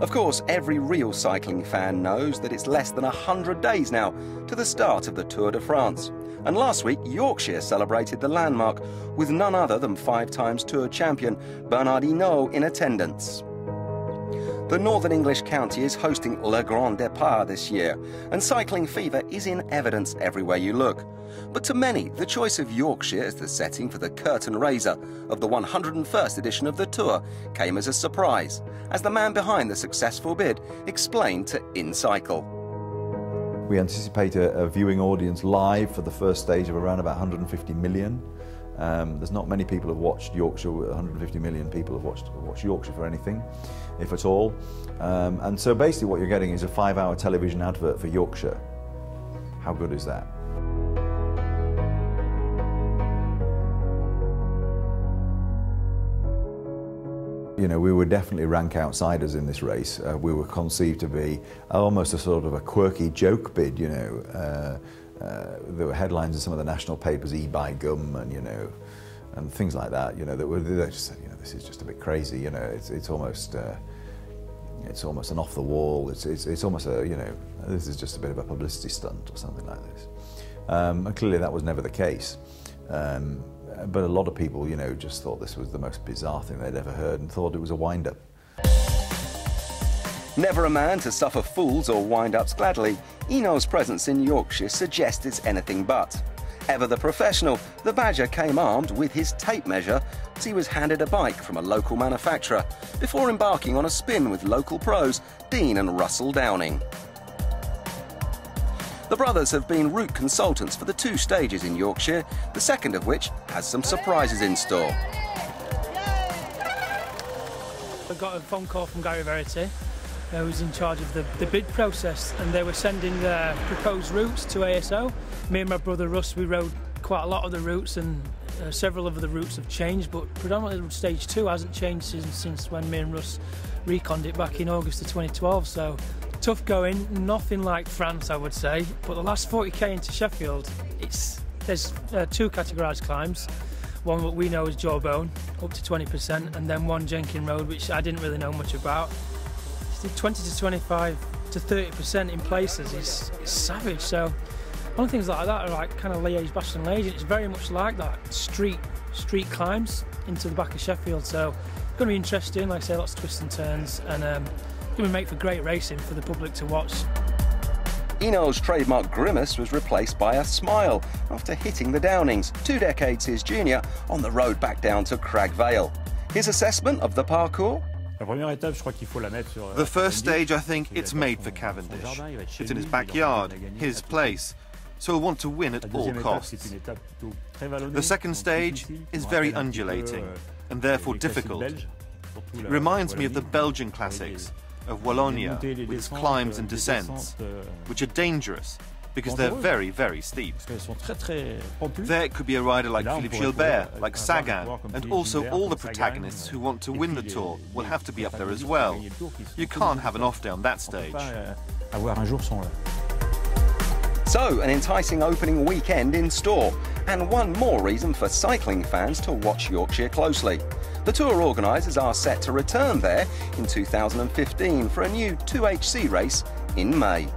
Of course, every real cycling fan knows that it's less than 100 days now to the start of the Tour de France. And last week, Yorkshire celebrated the landmark with none other than 5-time Tour champion Bernard Hinault in attendance. The northern English county is hosting Le Grand Départ this year, and cycling fever is in evidence everywhere you look. But to many, the choice of Yorkshire as the setting for the curtain raiser of the 101st edition of the Tour came as a surprise, as the man behind the successful bid explained to inCycle. We anticipate a viewing audience live for the first stage of around about 150 million. There's not many people who have watched Yorkshire. 150 million people have watched Yorkshire for anything, if at all. And so basically what you're getting is a 5-hour television advert for Yorkshire. How good is that? You know, we were definitely rank outsiders in this race. We were conceived to be almost a sort of a quirky joke bid, you know. There were headlines in some of the national papers, "E-buy gum," and, you know, and things like that, you know, that were, they just said, you know, this is just a bit crazy, you know, it's almost an off the wall, it's almost a, you know, this is just a bit of a publicity stunt or something like this. And clearly that was never the case. But a lot of people, you know, just thought this was the most bizarre thing they'd ever heard and thought it was a wind-up. Never a man to suffer fools or wind-ups gladly, Hinault's presence in Yorkshire suggests it's anything but. Ever the professional, the Badger came armed with his tape measure as he was handed a bike from a local manufacturer before embarking on a spin with local pros Dean and Russell Downing. The brothers have been route consultants for the 2 stages in Yorkshire, the second of which has some surprises in store. I got a phone call from Gary Verity, who was in charge of the bid process, and they were sending their proposed routes to ASO. Me and my brother Russ, we rode quite a lot of the routes, and several of the routes have changed, but predominantly stage 2 hasn't changed since when me and Russ reconned it back in August of 2012. So tough going, nothing like France, I would say. But the last 40k into Sheffield, there's 2 categorised climbs. One what we know as Jawbone, up to 20%, and then one Jenkin Road, which I didn't really know much about. 20 to 25 to 30% in places is savage. So one of things like that are like kind of Liège-Bastogne-Liège. It's very much like that, street climbs into the back of Sheffield. So it's going to be interesting, like I say, lots of twists and turns, and going to make for great racing for the public to watch. Hinault's trademark grimace was replaced by a smile after hitting the Downings, 2 decades his junior, on the road back down to Crag Vale. His assessment of the parcours? The first stage, I think, it's made for Cavendish. It's in his backyard, his place, so he'll want to win at all costs. The second stage is very undulating, and therefore difficult. It reminds me of the Belgian classics, of Wallonia, with its climbs and descents, which are dangerous, because they're very, very steep. There could be a rider like Philippe Gilbert, like Sagan, and also all the protagonists who want to win the Tour will have to be up there as well. You can't have an off day on that stage. So, an enticing opening weekend in store, and one more reason for cycling fans to watch Yorkshire closely. The Tour organisers are set to return there in 2015 for a new 2HC race in May.